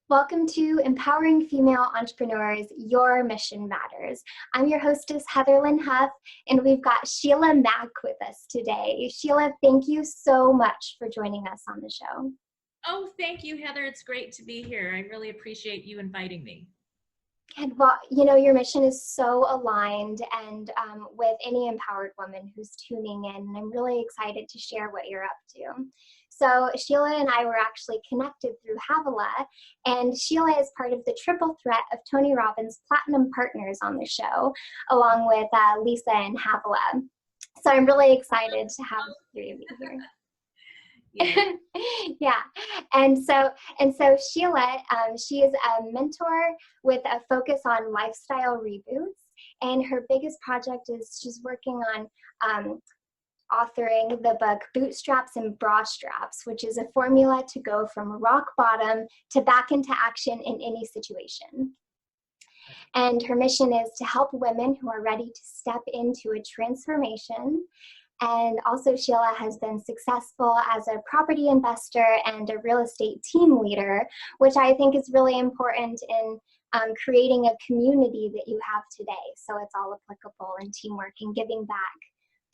Welcome to Empowering Female Entrepreneurs, Your Mission Matters. I'm your hostess, Heather Lynn Huff, and we've got Sheila Mac with us today. Sheila, thank you so much for joining us on the show. Oh, thank you, Heather. It's great to be here. I really appreciate you inviting me. And well, your mission is so aligned and with any empowered woman who's tuning in, and I'm really excited to share what you're up to. So Sheila and I were actually connected through Havilah, and Sheila is part of the triple threat of Tony Robbins' Platinum Partners on the show, along with Lisa and Havilah. So I'm really excited to have the three of you here. Yeah. Yeah. And so Sheila, she is a mentor with a focus on lifestyle reboots. And her biggest project is she's working on authoring the book Bootstraps and Bra Straps, which is a formula to go from rock bottom to back into action in any situation. And her mission is to help women who are ready to step into a transformation. And also Sheila has been successful as a property investor and a real estate team leader, which I think is really important in creating a community that you have today. So it's all applicable in teamwork and giving back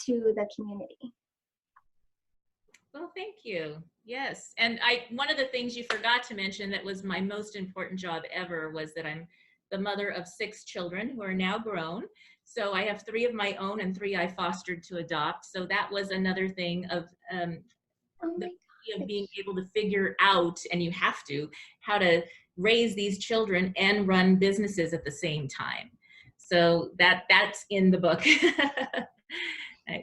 to the community. Well, thank you. Yes. And one of the things you forgot to mention that was my most important job ever was that I'm the mother of 6 children who are now grown. So I have 3 of my own and 3 I fostered to adopt. So that was another thing of being able to figure out, and you have to, how to raise these children and run businesses at the same time. So that's in the book.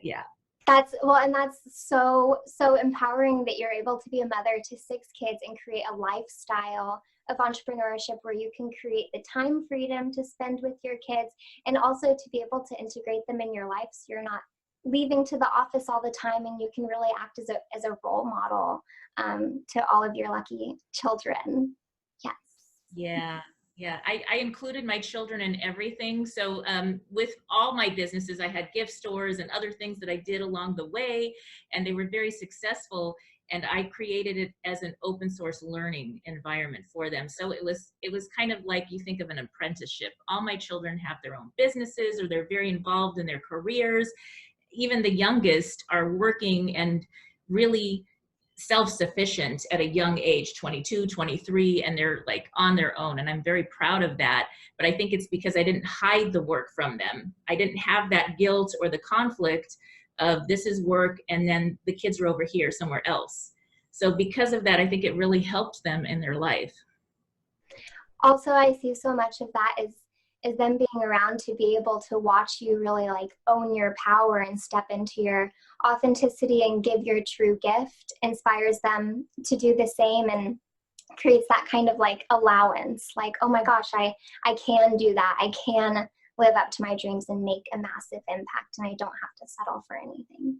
Yeah. And that's so empowering that you're able to be a mother to 6 kids and create a lifestyle of entrepreneurship where you can create the time freedom to spend with your kids and also to be able to integrate them in your life so you're not leaving to the office all the time, and you can really act as a role model to all of your lucky children. Yes. Yeah. Yeah, I included my children in everything. So with all my businesses, I had gift stores and other things that I did along the way, and they were very successful. And I created it as an open source learning environment for them. So it was kind of like you think of an apprenticeship. All my children have their own businesses, or they're very involved in their careers. Even the youngest are working and really self-sufficient at a young age, 22, 23, and they're like on their own. And I'm very proud of that. But I think it's because I didn't hide the work from them. I didn't have that guilt or the conflict of this is work and then the kids are over here somewhere else. So because of that, I think it really helped them in their life. Also, I see so much of that is them being around to be able to watch you really like own your power and step into your authenticity and give your true gift inspires them to do the same and creates that kind of like allowance, like, oh my gosh, I can do that. I can live up to my dreams and make a massive impact, and I don't have to settle for anything.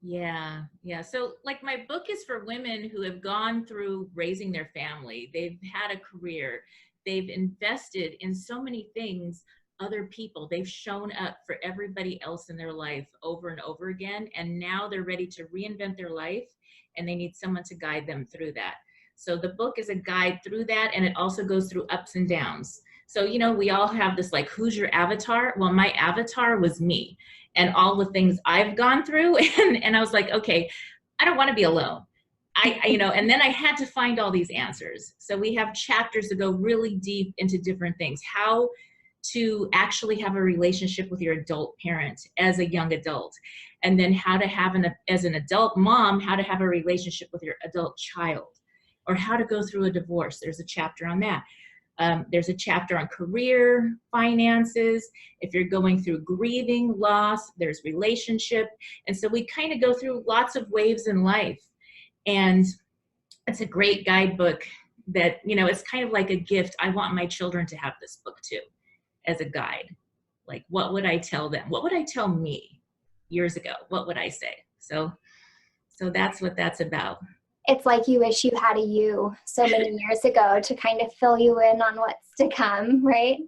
Yeah. Yeah. So like my book is for women who have gone through raising their family. They've had a career. They've invested in so many things, other people. They've shown up for everybody else in their life over and over again. And now they're ready to reinvent their life, and they need someone to guide them through that. So the book is a guide through that. And it also goes through ups and downs. So, we all have this like, who's your avatar? Well, my avatar was me and all the things I've gone through. And I was like, okay, I don't want to be alone. And then I had to find all these answers. So we have chapters that go really deep into different things, how to actually have a relationship with your adult parent as a young adult, and then how to have as an adult mom, how to have a relationship with your adult child, or how to go through a divorce. There's a chapter on that. There's a chapter on career, finances. If you're going through grieving, loss, there's relationship. And so we kind of go through lots of waves in life. And it's a great guidebook that, it's kind of like a gift. I want my children to have this book too, as a guide. Like, what would I tell them? What would I tell me years ago? What would I say? So that's what that's about. It's like you wish you had a you so many years ago to kind of fill you in on what's to come, right?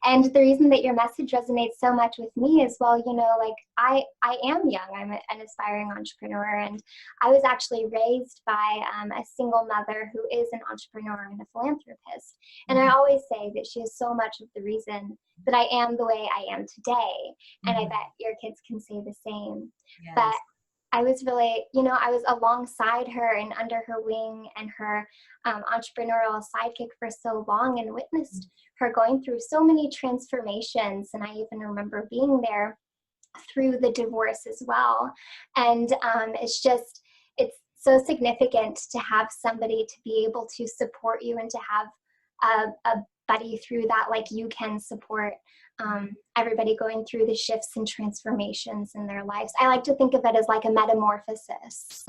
And the reason that your message resonates so much with me is, well, you know, like I am young. I'm an aspiring entrepreneur, and I was actually raised by a single mother who is an entrepreneur and a philanthropist. And I always say that she is so much of the reason that I am the way I am today. And I bet your kids can say the same. Yes. But I was really, you know, I was alongside her and under her wing and her entrepreneurial sidekick for so long, and witnessed her going through so many transformations. And I even remember being there through the divorce as well. And it's so significant to have somebody to be able to support you and to have a buddy through that, like you can support everybody going through the shifts and transformations in their lives. I like to think of it as like a metamorphosis.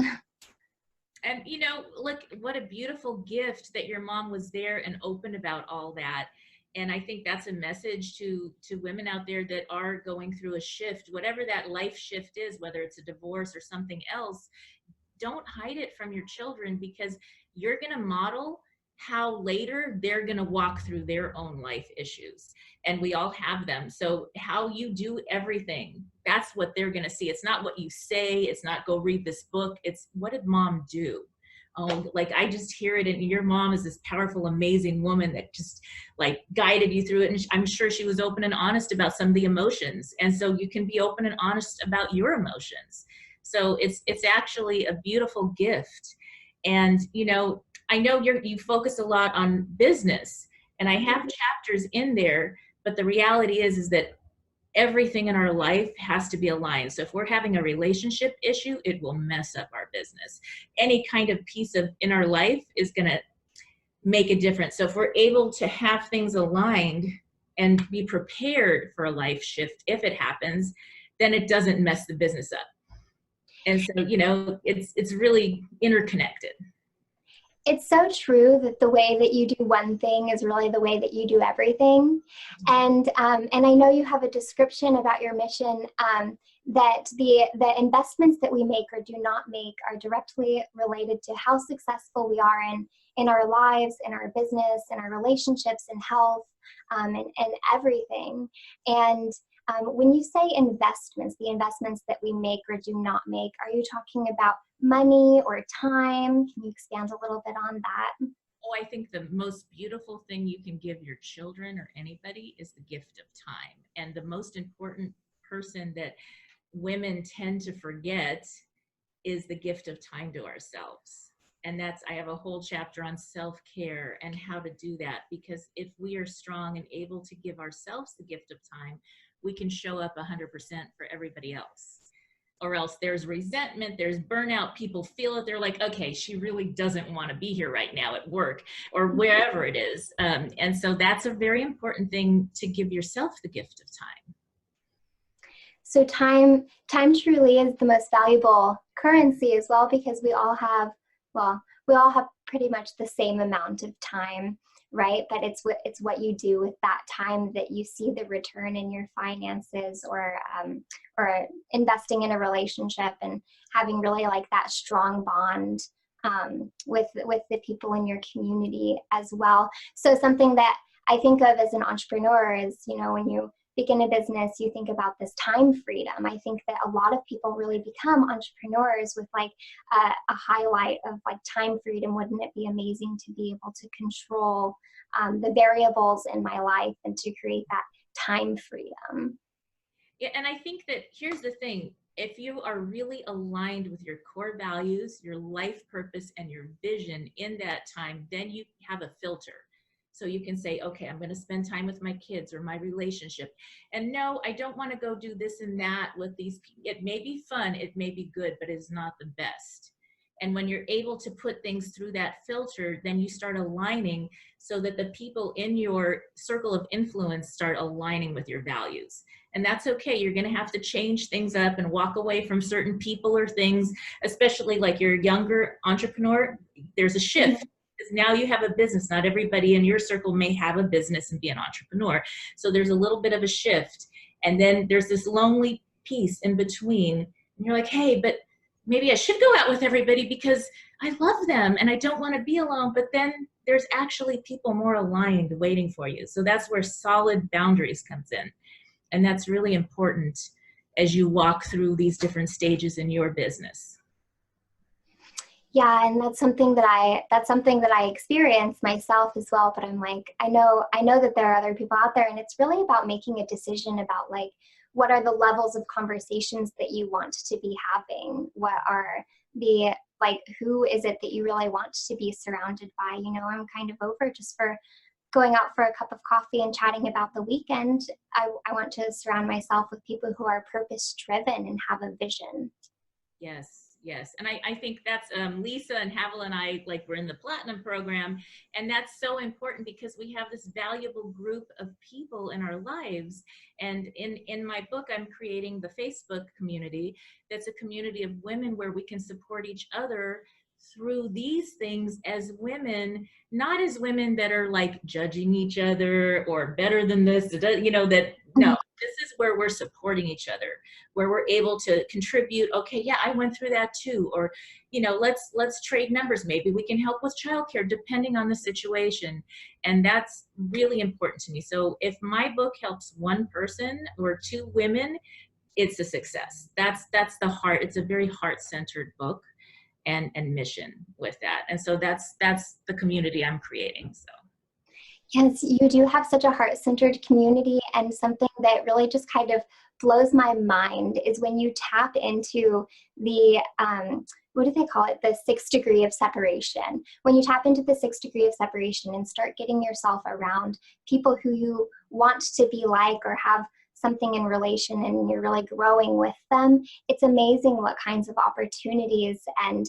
And, you know, look, what a beautiful gift that your mom was there and open about all that. And I think that's a message to women out there that are going through a shift, whatever that life shift is, whether it's a divorce or something else. Don't hide it from your children, because you're going to model how later they're going to walk through their own life issues. And we all have them. So how you do everything, that's what they're going to see. It's not what you say. It's not go read this book. It's what did mom do? Oh, like I just hear it. And your mom is this powerful, amazing woman that just like guided you through it. And I'm sure she was open and honest about some of the emotions. And so you can be open and honest about your emotions. So it's actually a beautiful gift. And, you know, I know you focus a lot on business, and I have chapters in there, but the reality is that everything in our life has to be aligned. So if we're having a relationship issue, it will mess up our business. Any kind of piece in our life is going to make a difference. So if we're able to have things aligned and be prepared for a life shift, if it happens, then it doesn't mess the business up. And so, you know, it's really interconnected. It's so true that the way that you do one thing is really the way that you do everything. And I know you have a description about your mission that the investments that we make or do not make are directly related to how successful we are in our lives, in our business, in our relationships, in health, and everything. And when you say investments, the investments that we make or do not make, are you talking about money or time? Can you expand a little bit on that? Oh, I think the most beautiful thing you can give your children or anybody is the gift of time. And the most important person that women tend to forget is the gift of time to ourselves. And I have a whole chapter on self-care and how to do that, because if we are strong and able to give ourselves the gift of time, we can show up 100% for everybody else. Or else there's resentment, there's burnout, people feel it, they're like, okay, she really doesn't want to be here right now at work or wherever it is. And so that's a very important thing, to give yourself the gift of time. So time truly is the most valuable currency as well, because we all have pretty much the same amount of time, right? But it's what you do with that time that you see the return in your finances, or investing in a relationship and having really like that strong bond with the people in your community as well. So something that I think of as an entrepreneur is, you know, when you begin a business, you think about this time freedom. I think that a lot of people really become entrepreneurs with like a highlight of like time freedom. Wouldn't it be amazing to be able to control the variables in my life and to create that time freedom? Yeah, and I think that here's the thing. If you are really aligned with your core values, your life purpose, and your vision in that time, then you have a filter. So you can say, okay, I'm going to spend time with my kids or my relationship. And no, I don't want to go do this and that with these people. It may be fun, it may be good, but it's not the best. And when you're able to put things through that filter, then you start aligning so that the people in your circle of influence start aligning with your values. And that's okay. You're going to have to change things up and walk away from certain people or things, especially like you're a younger entrepreneur. There's a shift. Because now you have a business. Not everybody in your circle may have a business and be an entrepreneur. So there's a little bit of a shift. And then there's this lonely piece in between. And you're like, hey, but maybe I should go out with everybody because I love them and I don't want to be alone. But then there's actually people more aligned waiting for you. So that's where solid boundaries comes in. And that's really important as you walk through these different stages in your business. Yeah, and that's something that I experience myself as well. But I'm like, I know that there are other people out there, and it's really about making a decision about like what are the levels of conversations that you want to be having. What are the like who is it that you really want to be surrounded by? You know, I'm kind of over just for going out for a cup of coffee and chatting about the weekend. I want to surround myself with people who are purpose driven and have a vision. Yes. Yes. And I think that's Lisa and Havel and I, like, we're in the Platinum program. And that's so important because we have this valuable group of people in our lives. And in my book, I'm creating the Facebook community. That's a community of women where we can support each other through these things as women, not as women that are like judging each other or better than this, you know, that no, this is where we're supporting each other, where we're able to contribute. Okay, yeah, I went through that too. Or, you know, let's trade numbers. Maybe we can help with childcare depending on the situation. And that's really important to me. So if my book helps one person or two women, it's a success. That's the heart. It's a very heart-centered book and mission with that. And so that's the community I'm creating. So Yes, you do have such a heart-centered community, and something that really just kind of blows my mind is when you tap into the, what do they call it? The 6th degree of separation. When you tap into the 6th degree of separation and start getting yourself around people who you want to be like or have something in relation, and you're really growing with them, it's amazing what kinds of opportunities and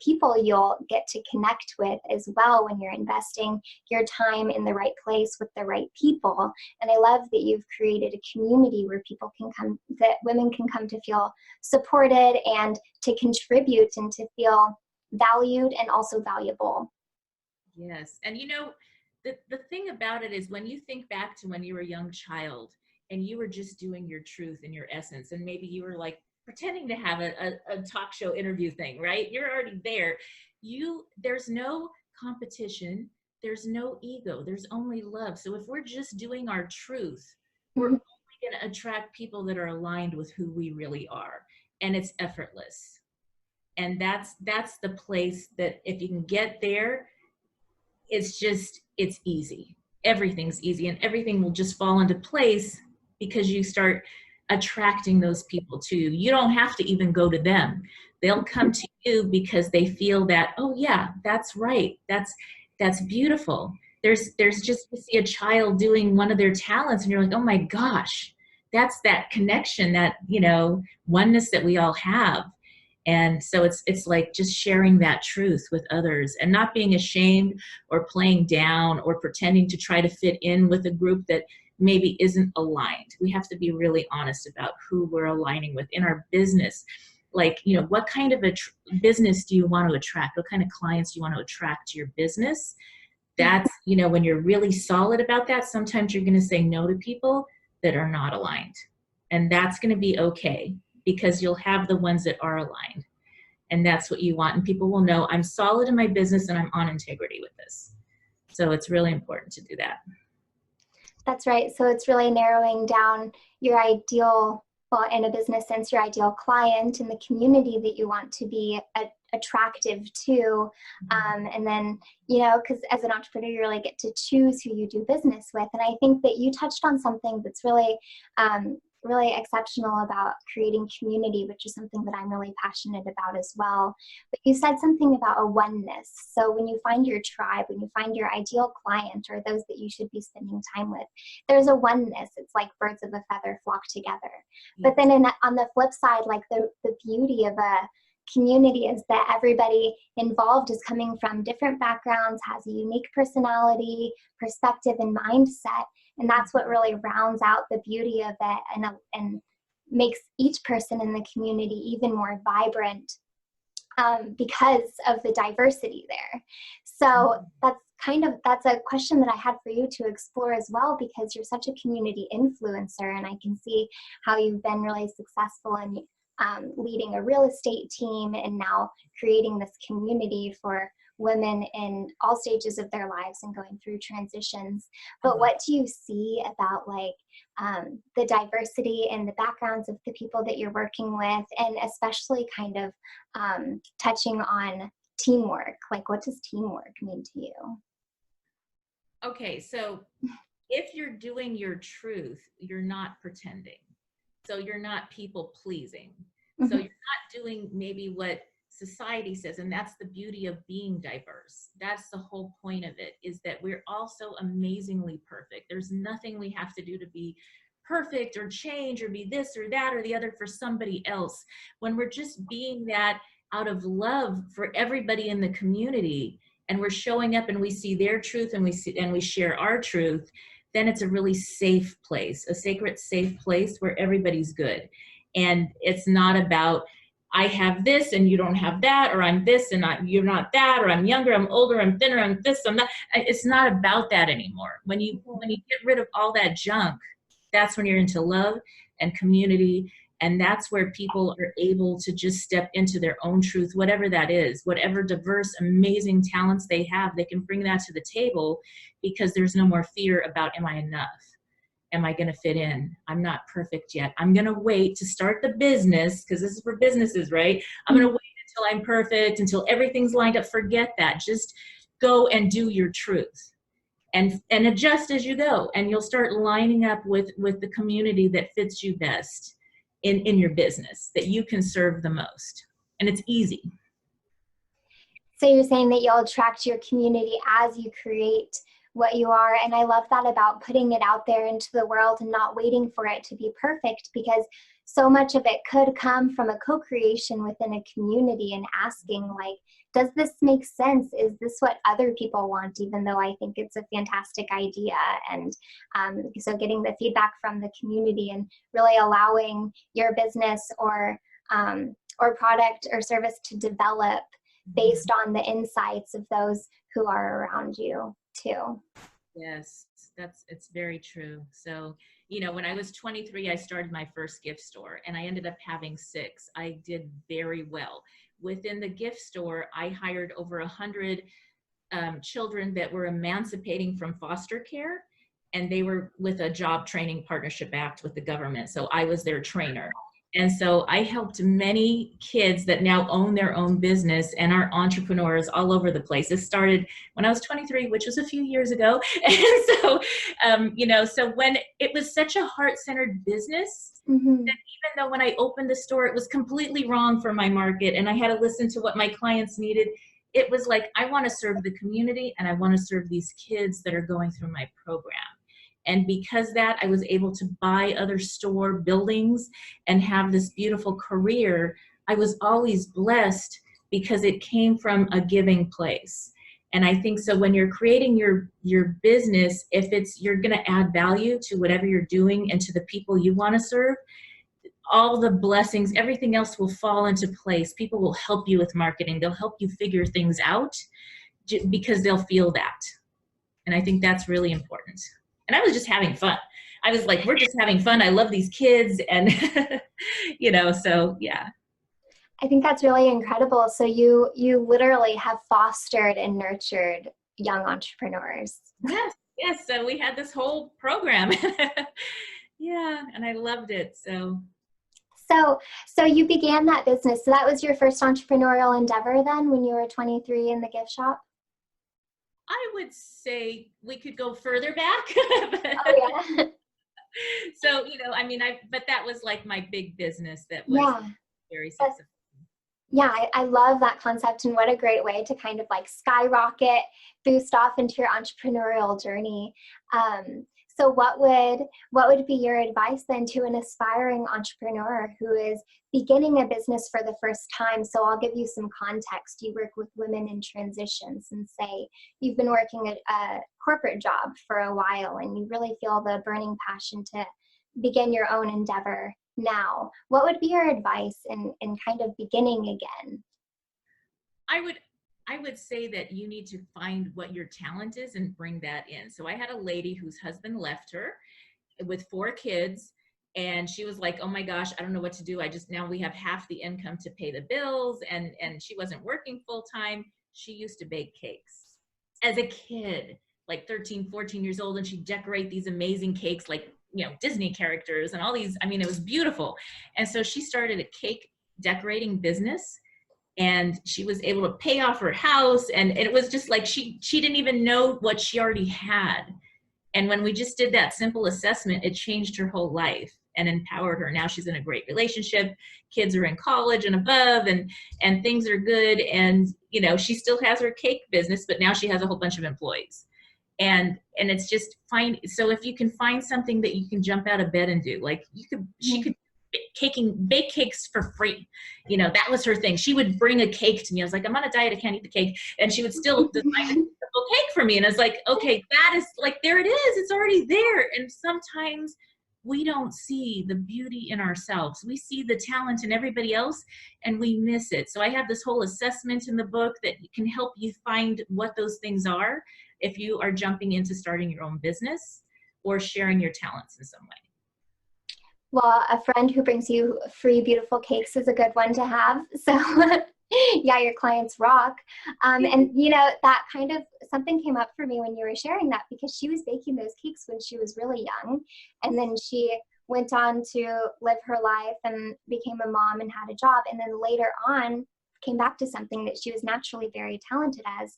people you'll get to connect with as well when you're investing your time in the right place with the right people. And I love that you've created a community where people can come, that women can come to feel supported and to contribute and to feel valued and also valuable. yes. And you know, the thing about it is when you think back to when you were a young child and you were just doing your truth and your essence, and maybe you were like pretending to have a talk show interview thing, right? You're already there. There's no competition. There's no ego. There's only love. So if we're just doing our truth, we're only going to attract people that are aligned with who we really are. And it's effortless. And that's the place that if you can get there, it's easy. Everything's easy and everything will just fall into place because you start attracting those people to you. You don't have to even go to them. They'll come to you because they feel that, oh yeah, that's right. That's beautiful. There's just, you see a child doing one of their talents and you're like, oh my gosh, that's that connection, that, you know, oneness that we all have. And so it's like just sharing that truth with others and not being ashamed or playing down or pretending to try to fit in with a group that maybe isn't aligned. We have to be really honest about who we're aligning with in our business. Like, you know, what kind of a business do you want to attract? What kind of clients do you want to attract to your business? That's, you know, when you're really solid about that, sometimes you're going to say no to people that are not aligned. And that's going to be okay, because you'll have the ones that are aligned. And that's what you want. And people will know I'm solid in my business and I'm on integrity with this. So it's really important to do that. That's right. So it's really narrowing down your ideal, well, in a business sense, your ideal client and the community that you want to be attractive to. And then, you know, because as an entrepreneur, you really get to choose who you do business with. And I think that you touched on something that's really, really exceptional about creating community, which is something that I'm really passionate about as well. But you said something about a oneness. So when you find your tribe, when you find your ideal client or those that you should be spending time with, there's a oneness. It's like birds of a feather flock together. But then on the flip side, like the beauty of a community is that everybody involved is coming from different backgrounds, has a unique personality, perspective, and mindset. And that's what really rounds out the beauty of it and makes each person in the community even more vibrant because of the diversity there. So that's a question that I had for you to explore as well, because you're such a community influencer, and I can see how you've been really successful in leading a real estate team and now creating this community for women in all stages of their lives and going through transitions. But what do you see about like the diversity and the backgrounds of the people that you're working with, and especially kind of touching on teamwork? Like, what does teamwork mean to you? Okay, so if you're doing your truth, you're not pretending. So you're not people pleasing. So you're not doing maybe what society says, and that's the beauty of being diverse. That's the whole point of it, is that we're all so amazingly perfect. There's nothing we have to do to be perfect or change or be this or that or the other for somebody else. When we're just being that out of love for everybody in the community, and we're showing up and we see their truth and we share our truth, then it's a really safe place, a sacred, safe place where everybody's good. And it's not about, I have this and you don't have that, or I'm this and you're not that, or I'm younger, I'm older, I'm thinner, I'm this, I'm that. It's not about that anymore. When you get rid of all that junk, that's when you're into love and community. And that's where people are able to just step into their own truth, whatever that is, whatever diverse, amazing talents they have, they can bring that to the table, because there's no more fear about, am I enough? Am I going to fit in? I'm not perfect yet. I'm going to wait to start the business, because this is for businesses, right? I'm going to wait until I'm perfect, until everything's lined up. Forget that. Just go and do your truth, and adjust as you go. And you'll start lining up with the community that fits you best in your business, that you can serve the most. And it's easy. So you're saying that you'll attract your community as you create what you are. And I love that about putting it out there into the world and not waiting for it to be perfect, because so much of it could come from a co-creation within a community and asking, like, does this make sense? Is this what other people want? Even though I think it's a fantastic idea. And so getting the feedback from the community and really allowing your business or product or service to develop based on the insights of those who are around you too. Yes, it's very true. So, when I was 23, I started my first gift store, and I ended up having 6. I did very well. Within the gift store, I hired over 100 children that were emancipating from foster care, and they were with a job training partnership act with the government. So I was their trainer. And so I helped many kids that now own their own business and are entrepreneurs all over the place. This started when I was 23, which was a few years ago. And so, so when it was such a heart-centered business, that even though when I opened the store, it was completely wrong for my market and I had to listen to what my clients needed, it was like, I want to serve the community and I want to serve these kids that are going through my program. And because that, I was able to buy other store buildings and have this beautiful career. I was always blessed because it came from a giving place. And I think so when you're creating your business, if you're going to add value to whatever you're doing and to the people you want to serve, all the blessings, everything else will fall into place. People will help you with marketing. They'll help you figure things out because they'll feel that. And I think that's really important. And I was just having fun. I was like, we're just having fun. I love these kids. And, so yeah. I think that's really incredible. So you literally have fostered and nurtured young entrepreneurs. Yes. So we had this whole program. Yeah. And I loved it. So you began that business. So that was your first entrepreneurial endeavor then when you were 23 in the gift shop? I would say we could go further back. Oh, yeah. So, but that was like my big business that was very successful. Yeah, I love that concept, and what a great way to kind of like skyrocket, boost off into your entrepreneurial journey. So what would be your advice then to an aspiring entrepreneur who is beginning a business for the first time? So I'll give you some context. You work with women in transitions, and say you've been working at a corporate job for a while and you really feel the burning passion to begin your own endeavor now. What would be your advice in kind of beginning again? I would say that you need to find what your talent is and bring that in. So I had a lady whose husband left her with 4 kids, And she was like, oh my gosh, I don't know what to do. Now we have half the income to pay the bills. And she wasn't working full time. She used to bake cakes as a kid, like 13, 14 years old. And she'd decorate these amazing cakes, like, Disney characters and all these, I mean, it was beautiful. And so she started a cake decorating business, and she was able to pay off her house. And it was just like, she didn't even know what she already had. And when we just did that simple assessment, it changed her whole life and empowered her. Now she's in a great relationship. Kids are in college and above, and things are good. And, she still has her cake business, but now she has a whole bunch of employees. And it's just fine. So if you can find something that you can jump out of bed and do, like she could bake cakes for free. That was her thing. She would bring a cake to me. I was like, I'm on a diet, I can't eat the cake. And she would still design a simple cake for me. And I was like, okay, that is like, there it is. It's already there. And sometimes we don't see the beauty in ourselves. We see the talent in everybody else and we miss it. So I have this whole assessment in the book that can help you find what those things are if you are jumping into starting your own business or sharing your talents in some way. Well, a friend who brings you free, beautiful cakes is a good one to have. So yeah, your clients rock. And that kind of something came up for me when you were sharing that, because she was baking those cakes when she was really young. And then she went on to live her life and became a mom and had a job. And then later on came back to something that she was naturally very talented as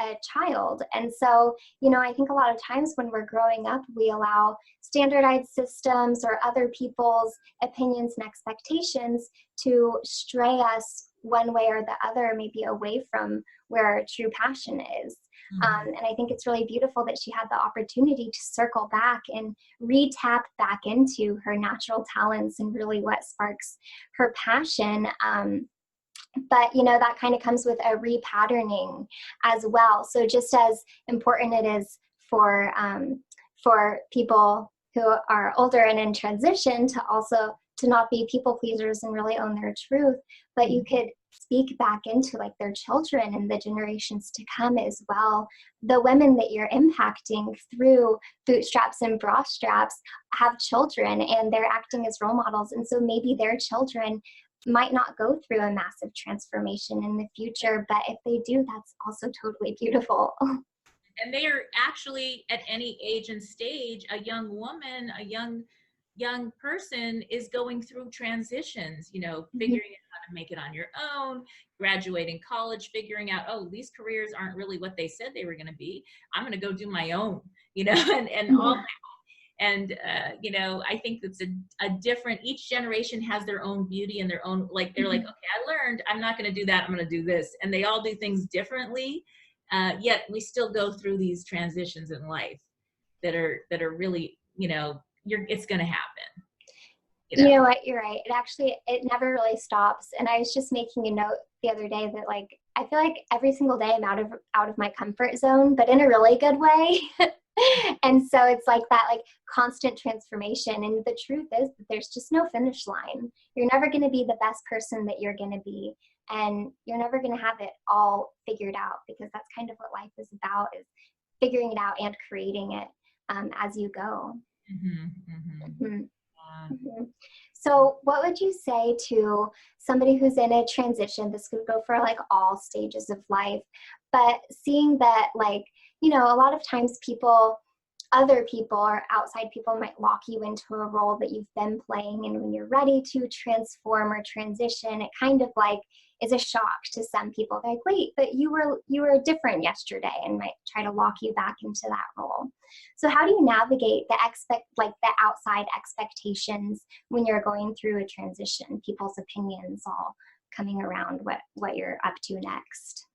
a child. And so, I think a lot of times when we're growing up, we allow standardized systems or other people's opinions and expectations to stray us one way or the other, maybe away from where our true passion is. And I think it's really beautiful that she had the opportunity to circle back and re-tap back into her natural talents and really what sparks her passion. But, that kind of comes with a repatterning as well. So just as important it is for people who are older and in transition to not be people pleasers and really own their truth, but you could speak back into like their children and the generations to come as well. The women that you're impacting through bootstraps and bra straps have children and they're acting as role models. And so maybe their children might not go through a massive transformation in the future, but if they do, that's also totally beautiful. And they are actually at any age and stage, a young woman, a young person is going through transitions, figuring out how to make it on your own, graduating college, figuring out, oh, these careers aren't really what they said they were going to be. I'm going to go do my own, and all that. And, I think it's a different, each generation has their own beauty and their own, like, they're like, okay, I learned, I'm not going to do that. I'm going to do this. And they all do things differently. Yet we still go through these transitions in life that are really, it's going to happen. You know what? You're right. It never really stops. And I was just making a note the other day that like, I feel like every single day I'm out of my comfort zone, but in a really good way. And so it's like that, like constant transformation. And the truth is that there's just no finish line. You're never going to be the best person that you're going to be. And you're never going to have it all figured out, because that's kind of what life is about, is figuring it out and creating it as you go. So what would you say to somebody who's in a transition? This could go for like all stages of life, but seeing that, like, a lot of times other people or outside people might lock you into a role that you've been playing. And when you're ready to transform or transition, it kind of like is a shock to some people. They're like, wait, but you were different yesterday, and might try to lock you back into that role. So how do you navigate the outside expectations when you're going through a transition, people's opinions all coming around what you're up to next?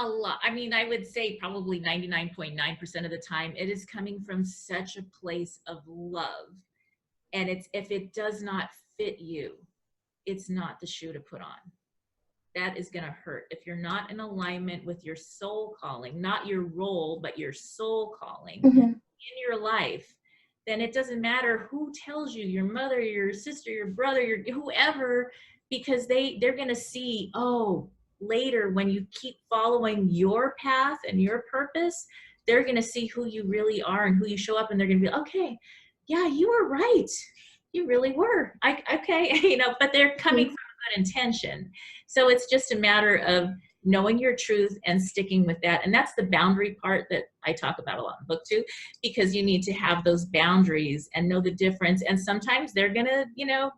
A lot. I mean, I would say probably 99.9% of the time, it is coming from such a place of love. And if it does not fit you, it's not the shoe to put on. That is going to hurt. If you're not in alignment with your soul calling, not your role, but your soul calling in your life, then it doesn't matter who tells you, your mother, your sister, your brother, whoever, because they're going to see, oh, later when you keep following your path and your purpose, they're going to see who you really are and who you show up, and they're going to be, okay, yeah, you were right. you really were. Okay, but they're coming from a good intention. So it's just a matter of knowing your truth and sticking with that. And that's the boundary part that I talk about a lot in the book too, because you need to have those boundaries and know the difference. And sometimes they're gonna,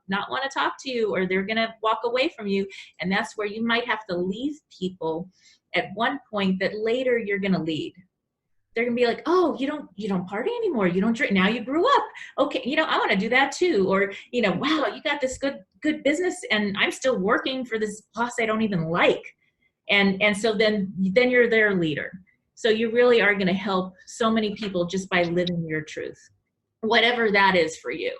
not want to talk to you, or they're gonna walk away from you. And that's where you might have to leave people at one point that later you're gonna lead. They're gonna be like, oh, you don't party anymore, you don't drink, now you grew up, okay, I want to do that too. Or wow, you got this good business and I'm still working for this boss I don't even like. And so then you're their leader. So you really are going to help so many people just by living your truth, whatever that is for you.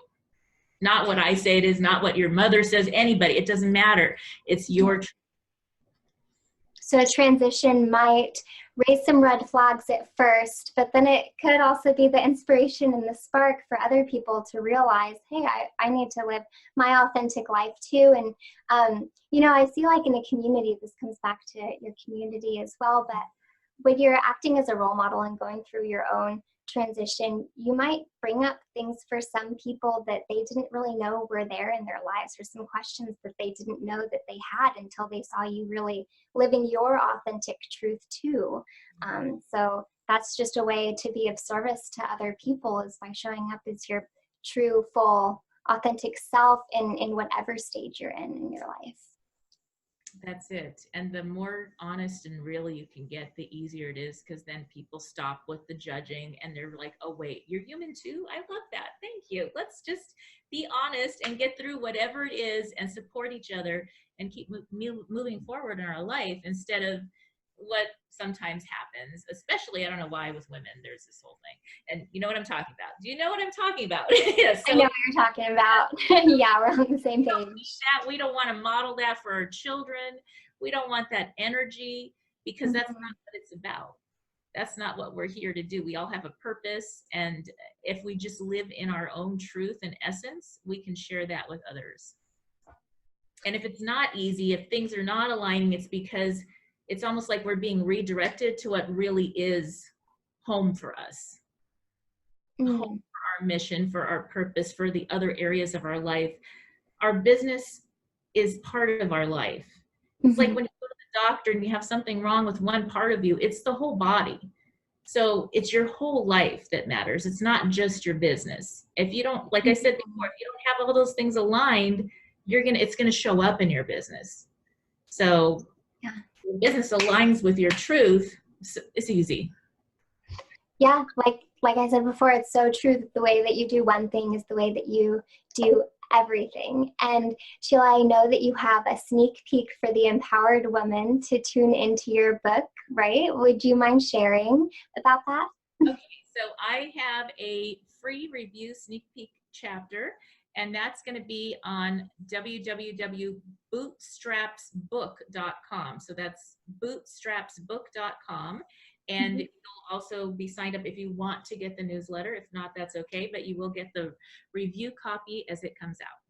Not what I say it is, not what your mother says, anybody, it doesn't matter. It's your truth. So a transition might raise some red flags at first, but then it could also be the inspiration and the spark for other people to realize, hey, I need to live my authentic life too. And, I see like in a community, this comes back to your community as well, but when you're acting as a role model and going through your own transition, you might bring up things for some people that they didn't really know were there in their lives, or some questions that they didn't know that they had until they saw you really living your authentic truth too. So that's just a way to be of service to other people, is by showing up as your true, full, authentic self in whatever stage you're in your life. That's it. And the more honest and real you can get, the easier it is, because then people stop with the judging and they're like, oh, wait, you're human too? I love that. Thank you. Let's just be honest and get through whatever it is and support each other and keep moving forward in our life, instead of what sometimes happens, especially, I don't know why with women, there's this whole thing. And you know what I'm talking about. Do you know what I'm talking about? Yes, I know what you're talking about. Yeah, we're on the same page. We don't want to model that for our children. We don't want that energy, because that's not what it's about. That's not what we're here to do. We all have a purpose. And if we just live in our own truth and essence, we can share that with others. And if it's not easy, if things are not aligning, it's because it's almost like we're being redirected to what really is home for us. Home for our mission, for our purpose, for the other areas of our life. Our business is part of our life. It's like when you go to the doctor and you have something wrong with one part of you, it's the whole body. So it's your whole life that matters. It's not just your business. If you don't, like I said before, if you don't have all those things aligned, it's gonna show up in your business. So yeah, business aligns with your truth, it's easy. Yeah, like I said before, it's so true that the way that you do one thing is the way that you do everything. And Sheila, I know that you have a sneak peek for the empowered woman to tune into your book, right? Would you mind sharing about that? Okay, so I have a free review sneak peek chapter, and that's going to be on www.bootstrapsbook.com. So that's bootstrapsbook.com. And you'll also be signed up if you want to get the newsletter. If not, that's okay, but you will get the review copy as it comes out.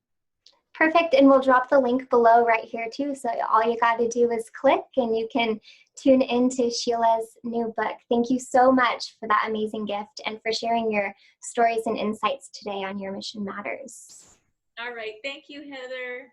Perfect. And we'll drop the link below right here too. So all you got to do is click and you can tune into Sheila's new book. Thank you so much for that amazing gift and for sharing your stories and insights today on Your Mission Matters. All right. Thank you, Heather.